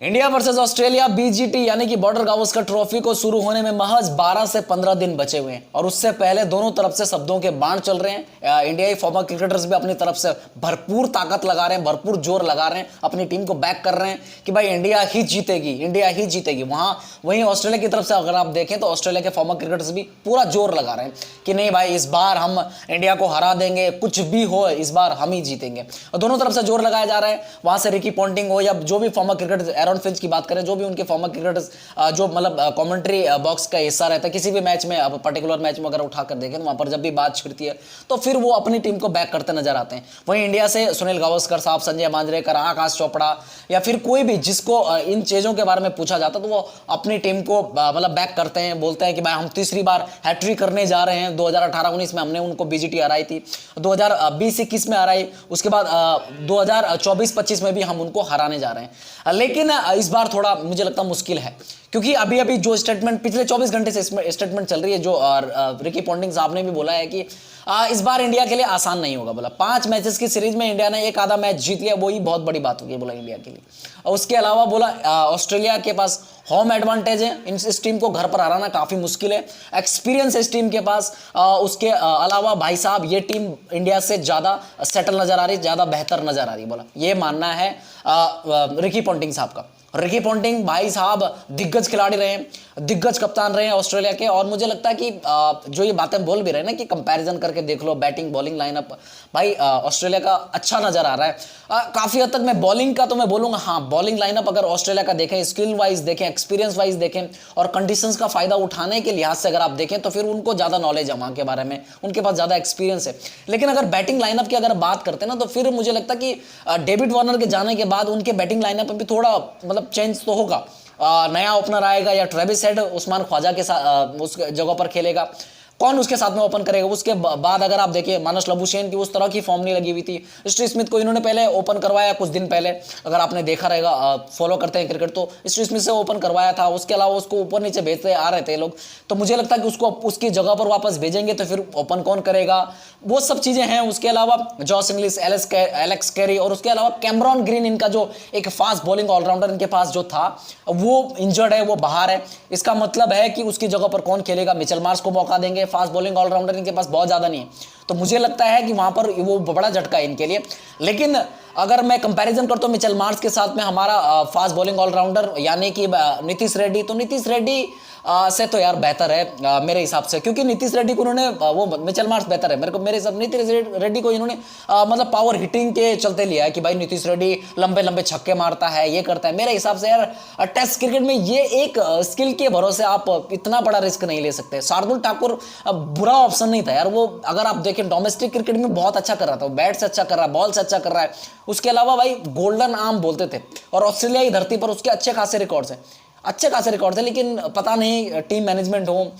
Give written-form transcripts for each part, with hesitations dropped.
India versus Australia BGT यानी कि border Gavaskar trophy को शुरू होने में महज 12 से 15 दिन बचे हुए हैं और उससे पहले दोनों तरफ से शब्दों के बाण चल रहे हैं। इंडियाई फॉर्मर क्रिकेटर्स भी अपनी तरफ से भरपूर ताकत लगा रहे हैं, भरपूर जोर लगा रहे हैं, अपनी टीम को बैक कर रहे हैं कि भाई इंडिया ही जीतेगी, इंडिया ही जीतेगी। वहीं ऑस्ट्रेलिया की तरफ से अगर आप देखें तो ऑस्ट्रेलिया के फॉर्मर क्रिकेटर्स भी पूरा जोर लगा रहे हैं कि नहीं भाई इस बार हम इंडिया को हरा देंगे, कुछ भी हो इस बार हम ही जीतेंगे। और दोनों तरफ से जोर लगाया जा रहा है। वहां से रिकी पॉन्टिंग हो या जो भी फॉर्मर क्रिकेटर्स, एरन फिंच की बात करें, जो भी उनके फॉर्मर क्रिकेटर्स जो मतलब कमेंट्री बॉक्स का हिस्सा रहता है किसी भी मैच में, अब पर्टिकुलर मैच में अगर उठाकर देखें तो वहां पर जब भी बात छिड़ती है तो फिर वो अपनी टीम को बैक करते नजर आते हैं। वहीं इंडिया से सुनील गावस्कर साहब, संजय मांजरेकर, आकाश चोपड़ा या फिर कोई भी जिसको इन चीजों के बारे में पूछा जाता तो वो अपनी टीम को मतलब बैक करते हैं, बोलते हैं कि भाई हम तीसरी बार हैट्रिक करने जा रहे हैं। 2018-19 में हमने उनको बीजीटी हराई थी, 2020-21 में हराई, उसके बाद 2024-25 में भी हम उनको हराने जा रहे हैं। लेकिन इस बार थोड़ा मुझे लगता मुश्किल है क्योंकि अभी अभी जो स्टेटमेंट पिछले 24 घंटे से स्टेटमेंट चल रही है, जो रिकी पॉन्टिंग साहब ने भी बोला है कि इस बार इंडिया के लिए आसान नहीं होगा। बोला 5 मैचेस की सीरीज में इंडिया ने एक आधा मैच जीत लिया, वही बहुत बड़ी बात होगी बोला इंडिया के लिए। और उसके अलावा बोला ऑस्ट्रेलिया के पास होम एडवांटेज है, इस टीम को घर पर हराना काफी मुश्किल है, एक्सपीरियंस इस टीम के पास। उसके अलावा भाई साहब ये टीम इंडिया से ज्यादा सेटल नजर आ रही, ज्यादा बेहतर नजर आ रही। बोला ये मानना है रिकी पॉन्टिंग साहब का। रिकी पॉन्टिंग भाई साहब दिग्गज खिलाड़ी रहे, दिग्गज कप्तान रहे ऑस्ट्रेलिया के। और मुझे लगता है कि जो ये बातें बोल भी रहे हैं ना कि कंपैरिजन करके देख लो बैटिंग बॉलिंग लाइनअप, भाई ऑस्ट्रेलिया का अच्छा नजर आ रहा है काफी हद तक। मैं बॉलिंग का तो मैं बोलूंगा हाँ, बॉलिंग लाइनअप अगर ऑस्ट्रेलिया का देखें, स्किल वाइज देखें, एक्सपीरियंस वाइज देखें और कंडीशंस का फायदा उठाने के लिहाज से अगर आप देखें तो फिर उनको ज्यादा नॉलेज है वहां के बारे में, उनके पास ज्यादा एक्सपीरियंस है। लेकिन अगर बैटिंग लाइनअप की अगर बात करते हैं ना तो फिर मुझे लगता है कि डेविड वार्नर के जाने के बाद उनके बैटिंग लाइनअप में भी थोड़ा मतलब चेंज तो होगा। नया ओपनर आएगा या ट्रेविस हेड उस्मान ख्वाजा के साथ उस जगह पर खेलेगा, कौन उसके साथ में ओपन करेगा। उसके बाद अगर आप देखिए मानस लबुशेन की उस तरह की फॉर्म नहीं लगी हुई थी। स्टीव स्मिथ को इन्होंने पहले ओपन करवाया कुछ दिन पहले, अगर आपने देखा रहेगा, फॉलो करते हैं क्रिकेट तो स्टीव स्मिथ से ओपन करवाया था। उसके अलावा उसको ऊपर नीचे भेजते आ रहे थे लोग, तो मुझे लगता है कि उसको उसकी जगह पर वापस भेजेंगे तो फिर ओपन कौन करेगा, वो सब चीजें हैं। उसके अलावा जॉस इंग्लिश, एलेक्स कैरी और उसके अलावा कैमरॉन ग्रीन, इनका जो एक फास्ट बॉलिंग ऑलराउंडर इनके पास जो था वो इंजर्ड है, वो बाहर है। इसका मतलब है कि उसकी जगह पर कौन खेलेगा, मिचेल मार्श को मौका देंगे। फास्ट बॉलिंग ऑलराउंडर इनके पास बहुत ज्यादा नहीं है, तो मुझे लगता है कि वहां पर वो बड़ा झटका है इनके लिए। लेकिन अगर मैं कंपैरिजन करता हूं मिचेल मार्श के साथ में हमारा फास्ट बॉलिंग ऑलराउंडर यानी कि नीतीश रेड्डी, तो नीतीश रेड्डी से तो यार बेहतर है मेरे हिसाब से, क्योंकि नीतीश रेड्डी को उन्होंने वो मिचेल मार्श बेहतर है मेरे हिसाब। नीतीश रेड्डी को इन्होंने मतलब पावर हिटिंग के चलते लिया है कि भाई नीतीश रेड्डी लंबे लंबे छक्के मारता है, ये करता है। मेरे हिसाब से यार टेस्ट क्रिकेट में ये एक स्किल के भरोसे आप इतना बड़ा रिस्क नहीं ले सकते। शार्दुल ठाकुर बुरा ऑप्शन नहीं था यार, वो अगर आप देखें डोमेस्टिक क्रिकेट में बहुत अच्छा कर रहा था, बैट से अच्छा कर रहा है, बॉल से अच्छा कर रहा है। उसके अलावा भाई गोल्डन आर्म बोलते थे और ऑस्ट्रेलियाई धरती पर उसके अच्छे खासे रिकॉर्ड्स हैं, अच्छे खासे रिकॉर्ड थे। लेकिन पता नहीं टीम मैनेजमेंट हो,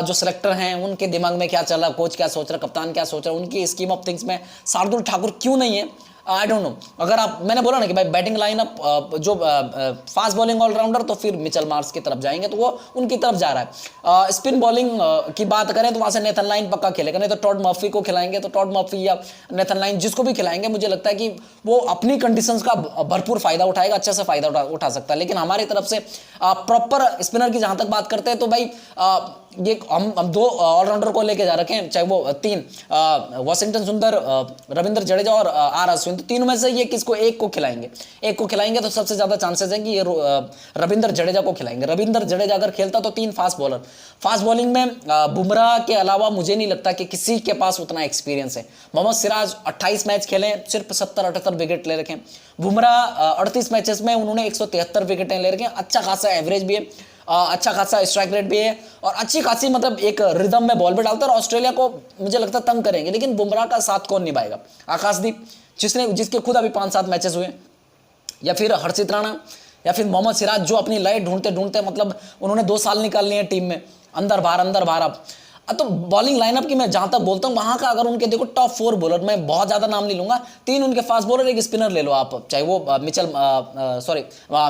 जो सिलेक्टर हैं उनके दिमाग में क्या चल रहा, कोच क्या सोच रहा, कप्तान क्या सोच रहा, उनकी स्कीम ऑफ थिंग्स में शार्दुल ठाकुर क्यों नहीं है, आई डोंट नो। अगर आप, मैंने बोला ना कि भाई बैटिंग लाइनअप जो फास्ट बॉलिंग ऑलराउंडर तो फिर मिचेल मार्श की तरफ जाएंगे, तो वो उनकी तरफ जा रहा है। स्पिन बॉलिंग की बात करें तो वहां से नेथन लाइन पक्का खेलेगा, नहीं तो टॉड मर्फी को खिलाएंगे, तो टॉड मर्फी या नेथन लाइन जिसको भी खिलाएंगे मुझे लगता है कि वो अपनी कंडीशंस का भरपूर फायदा उठाएगा, अच्छे से फायदा उठा सकता है। लेकिन हमारी तरफ से प्रॉपर स्पिनर की जहां तक बात करते हैं तो भाई ये हम 2 ऑलराउंडर को लेके जा रखे हैं, चाहे वो 3 वाशिंगटन सुंदर, रविंद्र जडेजा और आर अश्विन, तो तीनों में से ये किसको एक को खिलाएंगे तो सबसे ज्यादा चांसेस हैं कि ये रविंद्र जडेजा को खिलाएंगे। रविंद्र जडेजा अगर खेलता तो 3 फास्ट बॉलर। फास्ट बॉलिंग में बुमराह के अलावा मुझे नहीं लगता कि किसी के पास उतना एक्सपीरियंस है। मोहम्मद सिराज 28 मैच खेले, सिर्फ 70-78 विकेट ले रखे। बुमराह 38 मैचेस में उन्होंने 173 विकेटें ले रखे, अच्छा खासा एवरेज भी है, अच्छा खासा स्ट्राइक रेट भी है और अच्छी खासी मतलब एक रिदम में बॉल भी डालता है और ऑस्ट्रेलिया को मुझे लगता है तंग करेंगे। लेकिन बुमराह का साथ कौन निभाएगा? आकाशदीप जिसके खुद अभी 5-7 मैचेस हुए, या फिर हर्षित राणा, या फिर मोहम्मद सिराज जो अपनी लय ढूंढते ढूंढते मतलब उन्होंने 2 साल निकाल लिए टीम में, अंदर बाहर अब तो बॉलिंग लाइनअप की मैं जहां तक बोलता हूं, वहां का अगर उनके देखो टॉप 4 बॉलर, मैं बहुत ज्यादा नाम नहीं लूंगा, 3 उनके फास्ट बॉलर, एक स्पिनर ले लो आप, चाहे वो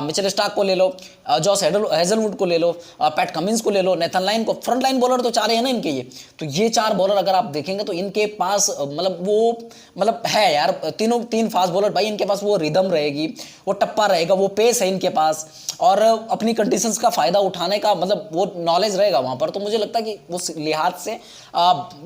मिचेल स्टार्क को ले लो, जॉस हेजलवुड को ले लो, पैट कमिंस को ले लो, नेथन लाइन को, फ्रंट लाइन बॉलर तो 4 है ना इनके, ये तो ये 4 बॉलर अगर आप देखेंगे तो इनके पास मतलब है यार, तीन फास्ट बॉलर भाई, इनके पास वो रिदम रहेगी, वो टप्पा रहेगा, वो पेस है इनके पास, और अपनी कंडीशंस का फायदा उठाने का मतलब वो नॉलेज रहेगा वहां पर। तो मुझे लगता है कि उस लिहाज से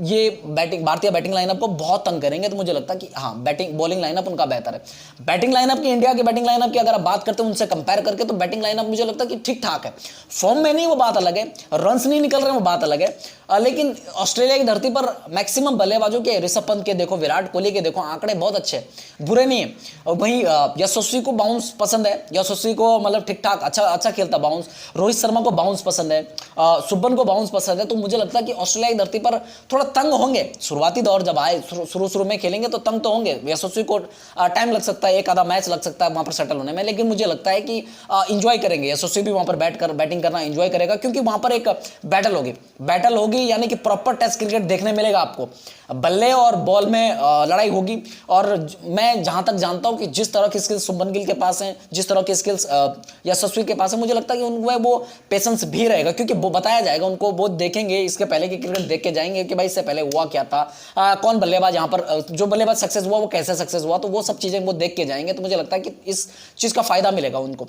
ये भारतीय बैटिंग लाइनअप को बहुत तंग करेंगे। तो मुझे लगता है कि हाँ, बॉलिंग लाइनअप उनका बेहतर है। बैटिंग लाइनअप की, इंडिया की बैटिंग लाइनअप की अगर आप बात करते हैं उनसे कंपेयर करके, तो बैटिंग लाइनअप मुझे लगता है कि ठीक ठाक है, फॉर्म में नहीं वो बात अलग है, रन्स नहीं निकल रहे वो बात अलग है, लेकिन ऑस्ट्रेलिया की धरती पर मैक्सिमम बल्लेबाजों के, ऋषभ पंत के देखो, विराट कोहली के देखो, आंकड़े बहुत अच्छे, बुरे नहीं है। और वहीं यशस्वी को बाउंस पसंद है, यशस्वी को मतलब ठीक ठाक अच्छा खेलता बाउंस, रोहित शर्मा को बाउंस पसंद है, सुब्बन को बाउंस पसंद है। तो मुझे लगता है कि ऑस्ट्रेलिया की धरती पर थोड़ा तंग होंगे, शुरुआती दौर जब आए, शुरू में खेलेंगे तो तंग तो होंगे, यशस्वी को टाइम लग सकता है, एक आधा मैच लग सकता है वहां पर सेटल होने में, लेकिन मुझे लगता है कि इंजॉय करेंगे, यशस्वी भी वहां पर बैटिंग करना इंजॉय करेगा, क्योंकि वहां पर एक बैटल होगी, यानी कि प्रॉपर टेस्ट क्रिकेट देखने मिलेगा आपको, बल्ले और बॉल में लड़ाई होगी। और मैं जहां तक जानता हूं कि जिस तरह की स्किल्स शुभमन गिल के पास हैं, जिस तरह की स्किल्स यशस्वी के पास है, मुझे लगता है कि उनको वो पेशेंस भी रहेगा, क्योंकि वो बताया जाएगा उनको, वो देखेंगे, इसके पहले की क्रिकेट देख के जाएंगे कि भाई इससे पहले हुआ क्या था, कौन बल्लेबाज यहाँ पर, जो बल्लेबाज सक्सेस हुआ वो कैसे सक्सेस हुआ, तो वो सब चीजें वो देख के जाएंगे। तो मुझे लगता है कि इस चीज का फायदा मिलेगा उनको।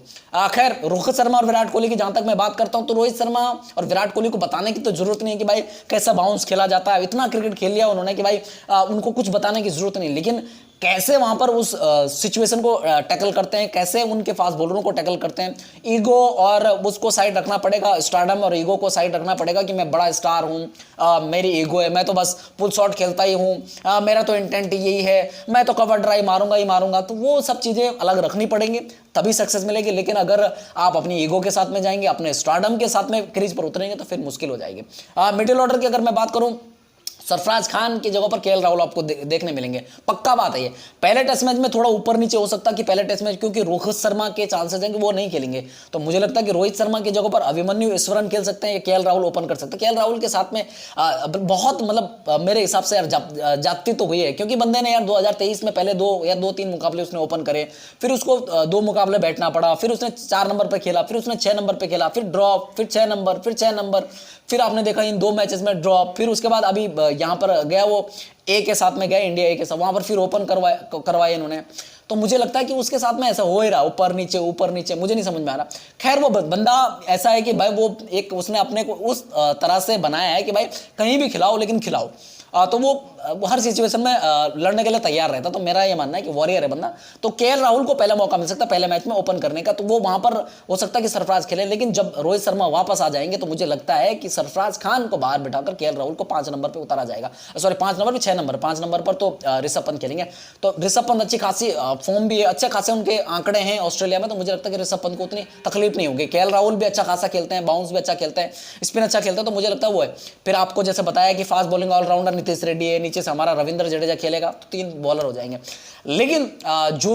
खैर, रोहित शर्मा और विराट कोहली की जहां तक मैं बात करता हूं, तो रोहित शर्मा और विराट कोहली को बताने की तो जरूरत नहीं है कि भाई कैसा बाउंस खेला जाता है, इतना क्रिकेट खेल लिया उन्होंने कि भाई उनको कुछ बताने की जरूरत नहीं, लेकिन कैसे वहां पर उस सिचुएशन को टैकल करते हैं, कैसे उनके फास्ट बॉलरों को टैकल करते हैं, ईगो और उसको साइड रखना पड़ेगा, स्टारडम और ईगो को साइड रखना पड़ेगा कि मैं बड़ा स्टार हूं, मेरी ईगो है, मैं तो बस पुल शॉट खेलता ही हूं, मेरा तो इंटेंट यही है, मैं तो कवर ड्राइव मारूंगा ही मारूंगा। तो वो सब चीजें अलग रखनी पड़ेंगी, तभी सक्सेस मिलेगी। लेकिन अगर आप अपनी ईगो के साथ में जाएंगे, अपने स्टारडम के साथ में क्रीज पर उतरेंगे, तो फिर मुश्किल हो जाएगी। मिडिल ऑर्डर की अगर मैं बात करूं, सरफराज खान की जगह पर केएल राहुल आपको देखने मिलेंगे, पक्का बात है ये। पहले टेस्ट मैच में थोड़ा ऊपर नीचे हो सकता है कि पहले टेस्ट मैच, क्योंकि रोहित शर्मा के चांसेस हैं कि वो नहीं खेलेंगे, तो मुझे लगता है कि रोहित शर्मा की जगह पर अभिमन्यु ईश्वरन खेल सकते हैं, केएल राहुल ओपन कर सकते हैं। केएल राहुल के साथ में बहुत मतलब मेरे हिसाब से यार जाती तो हुई है, क्योंकि बंदे ने यार 2023 में पहले 2 मुकाबले उसने ओपन करे, फिर उसको 2 मुकाबले बैठना पड़ा, फिर उसने 4 नंबर पर खेला, फिर उसने 6 नंबर पर खेला, फिर ड्रॉप, फिर 6 नंबर, फिर 6 नंबर, फिर आपने देखा इन 2 मैचेस में ड्रॉप, फिर उसके बाद अभी यहां पर गया वो ए के साथ में गया, इंडिया ए के साथ, वहां पर फिर ओपन करवाए इन्होंने। तो मुझे लगता है कि उसके साथ में ऐसा हो ही रहा, ऊपर नीचे, मुझे नहीं समझ में आ रहा। खैर, वो बंदा ऐसा है कि भाई वो एक उसने अपने को उस तरह से बनाया है कि भाई कहीं भी खिलाओ, लेकिन खिलाओ। तो वो हर सिचुएशन में लड़ने के लिए तैयार रहता। तो मेरा ये मानना है कि वॉरियर है बंदा। तो केएल राहुल को पहला मौका मिल सकता है पहले मैच में ओपन करने का, तो वो वहां पर हो सकता है कि सरफराज खेले, लेकिन जब रोहित शर्मा वापस आ जाएंगे तो मुझे लगता है कि सरफराज खान को बाहर बिठाकर केएल राहुल को 5 नंबर पर उतारा जाएगा। सॉरी, 5 नंबर भी 6 नंबर, 5 नंबर पर तो ऋषभ पंत खेलेंगे। तो ऋषभ पंत अच्छी खासी फॉर्म भी है, अच्छे खासे उनके आंकड़े हैं ऑस्ट्रेलिया में, तो मुझे लगता है कि ऋषभ पंत को उतनी तकलीफ नहीं होगी। केएल राहुल भी अच्छा खासा खेलते हैं, बाउंस भी अच्छा खेलते हैं, स्पिन अच्छा खेलते हैं, तो मुझे लगता है वो है। फिर आपको जैसे बताया कि fast bowling allrounder Nitish Reddy है, नीचे से हमारा रविंद्र जडेजा खेलेगा, तो 3 बॉलर हो जाएंगे। लेकिन जो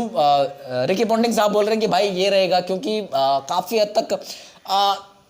रिकी पॉन्टिंग साहब बोल रहे हैं कि भाई ये रहेगा, क्योंकि काफी हद तक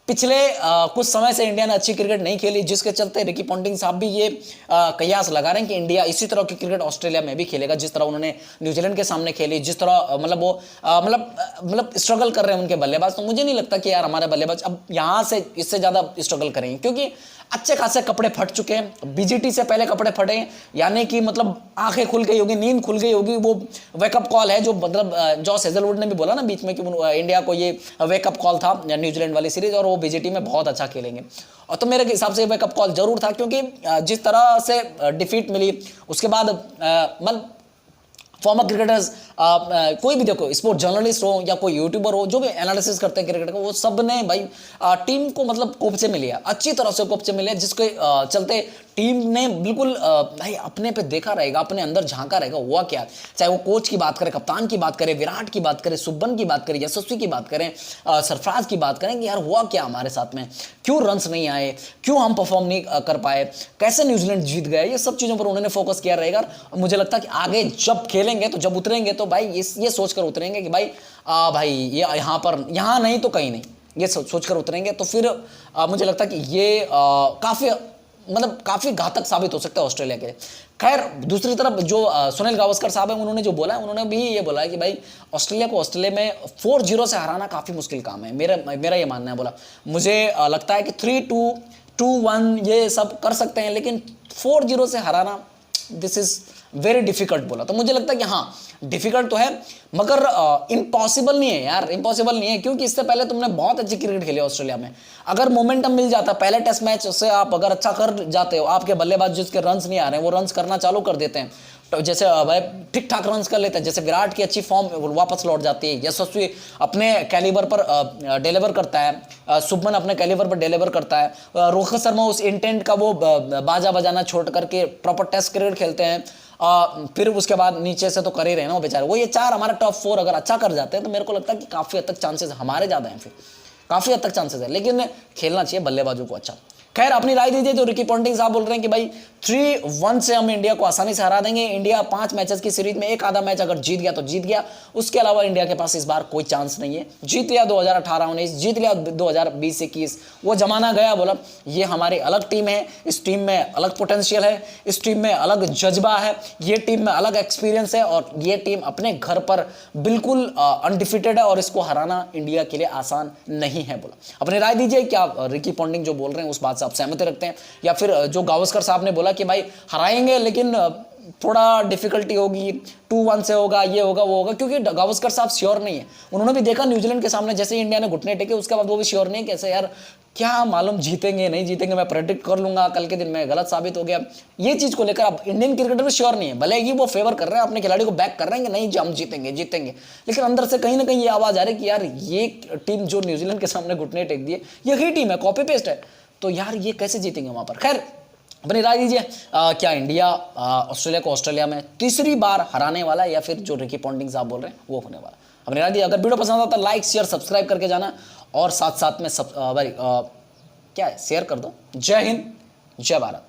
पिछले कुछ समय से इंडिया ने अच्छी क्रिकेट नहीं खेली, जिसके चलते रिकी पॉन्टिंग साहब भी ये कयास लगा रहे हैं कि इंडिया इसी तरह की क्रिकेट ऑस्ट्रेलिया में भी खेलेगा, जिस तरह उन्होंने न्यूजीलैंड के सामने खेली, जिस तरह मतलब वो मतलब स्ट्रगल कर रहे हैं उनके बल्लेबाज। तो मुझे नहीं लगता कि यार हमारे बल्लेबाज अब यहाँ से इससे ज्यादा स्ट्रगल करेंगे, क्योंकि अच्छे खासे कपड़े फट चुके हैं, बीजीटी से पहले कपड़े फटे, यानी कि मतलब आंखें खुल गई होगी, नींद खुल गई होगी। वो वेकअप कॉल है जो मतलब जॉस हेजलवुड ने भी बोला ना बीच में कि इंडिया को ये वेकअप कॉल था न्यूजीलैंड वाली सीरीज, और वो बीजीटी में बहुत अच्छा खेलेंगे। और तो मेरे हिसाब से वेकअप कॉल जरूर था, क्योंकि जिस तरह से डिफीट मिली उसके बाद मतलब फॉर्मर क्रिकेटर्स कोई भी देखो, स्पोर्ट जर्नलिस्ट हो या कोई यूट्यूबर हो, जो भी एनालिसिस करते हैं क्रिकेट का, वो सब ने भाई टीम को मतलब कोपचे में लिया, अच्छी तरह से कोपचे में लिया, जिसके चलते टीम ने बिल्कुल भाई अपने पे देखा रहेगा, अपने अंदर झांका रहेगा हुआ क्या। चाहे वो कोच की बात करें, कप्तान की बात करें, विराट की बात करें, सुब्बन की बात करें, यशस्वी की बात करें, सरफराज की बात करें कि यार हुआ क्या हमारे साथ में, क्यों रन्स नहीं आए, क्यों हम परफॉर्म नहीं कर पाए, कैसे न्यूजीलैंड जीत गए, ये सब चीज़ों पर उन्होंने फोकस किया रहेगा। मुझे लगता है कि आगे जब खेलेंगे, तो जब उतरेंगे, तो भाई ये सोचकर उतरेंगे कि भाई ये यहाँ नहीं तो कहीं नहीं, ये सोचकर उतरेंगे। तो फिर मुझे लगता है कि ये काफ़ी मतलब काफी घातक साबित हो सकता है ऑस्ट्रेलिया के लिए। खैर दूसरी तरफ जो सुनील गावस्कर साहब है उन्होंने जो बोला है, उन्होंने भी ये बोला है कि भाई ऑस्ट्रेलिया को ऑस्ट्रेलिया में 4-0 से हराना काफी मुश्किल काम है। मेरा ये मानना है, बोला मुझे लगता है कि 3-2, 2-1 ये सब कर सकते हैं, लेकिन 4-0 से हराना दिस इज वेरी डिफिकल्ट बोला। तो मुझे लगता है कि हाँ डिफिकल्ट तो है, मगर इम्पॉसिबल नहीं है यार, इम्पॉसिबल नहीं है, क्योंकि इससे पहले तुमने बहुत अच्छी क्रिकेट खेली ऑस्ट्रेलिया में। अगर मोमेंटम मिल जाता पहले टेस्ट मैच से, आप अगर अच्छा कर जाते हो, आपके बल्लेबाज जिसके रन्स नहीं आ रहे हैं वो रन्स करना चालू कर देते हैं, तो जैसे भाई ठीक ठाक रन्स कर लेते हैं, जैसे विराट की अच्छी फॉर्म वापस लौट जाती है, यशस्वी अपने कैलिबर पर डिलीवर करता है, शुभमन अपने कैलिबर पर डिलीवर करता है, रोहित शर्मा उस इंटेंट का वो बाजा बजाना छोड़ करके प्रॉपर टेस्ट क्रिकेट खेलते हैं, फिर उसके बाद नीचे से तो कर ही रहे ना वो बेचारे। वो ये 4 हमारा टॉप 4 अगर अच्छा कर जाते हैं तो मेरे को लगता है कि काफी हद तक चांसेस हमारे ज्यादा हैं, फिर काफी हद तक चांसेस है, लेकिन खेलना चाहिए बल्लेबाजों को अच्छा। खैर अपनी राय दीजिए। जो रिकी पॉन्टिंग साहब बोल रहे हैं कि भाई 3-1 से हम इंडिया को आसानी से हरा देंगे, इंडिया 5 मैचेस की सीरीज में एक आधा मैच अगर जीत गया तो जीत गया, उसके अलावा इंडिया के पास इस बार कोई चांस नहीं है। जीत लिया 2018-19, जीत लिया 2020-21, वो जमाना गया। बोला ये हमारी अलग टीम है, इस टीम में अलग पोटेंशियल है, इस टीम में अलग जज्बा है, ये टीम में अलग एक्सपीरियंस है, और ये टीम अपने घर पर बिल्कुल अनडिफिटेड है और इसको हराना इंडिया के लिए आसान नहीं है। बोला अपनी राय दीजिए, क्या रिकी पॉन्टिंग जो बोल रहे हैं उस बात से आप सहमति रखते हैं, या फिर जो गावस्कर साहब ने बोला कि भाई हराएंगे लेकिन थोड़ा डिफिकल्टी होगी, 2-1 से होगा, ये होगा वो होगा, क्योंकि गावस्कर साहब श्योर नहीं है। उन्होंने भी देखा न्यूजीलैंड के सामने जैसे इंडिया ने घुटने टेके, उसके बाद वो भी श्योर नहीं है कैसे यार क्या मालूम जीतेंगे नहीं जीतेंगे, मैं प्रेडिक्ट कर लूंगा, कल के दिन में गलत साबित हो गया। ये चीज को लेकर अब इंडियन क्रिकेटर भी श्योर नहीं है, भले ही वो फेवर कर रहे हैं अपने खिलाड़ी को, बैक कर रहे हैं कि नहीं हम जीतेंगे जीतेंगे, लेकिन अंदर से कहीं ना कहीं ये आवाज आ रही है कि यार ये टीम जो न्यूजीलैंड के सामने घुटने टेक दिए यही टीम है, कॉपी पेस्ट है, तो यार ये कैसे जीतेंगे वहां पर। खैर अपनी राय दीजिए, क्या इंडिया ऑस्ट्रेलिया को ऑस्ट्रेलिया में तीसरी बार हराने वाला है, या फिर जो रिकी पॉन्टिंग साहब बोल रहे हैं वो होने वाला। अपनी राय दीजिए। अगर वीडियो पसंद आता है लाइक शेयर सब्सक्राइब करके जाना, और साथ साथ में क्या है शेयर कर दो। जय हिंद जय भारत।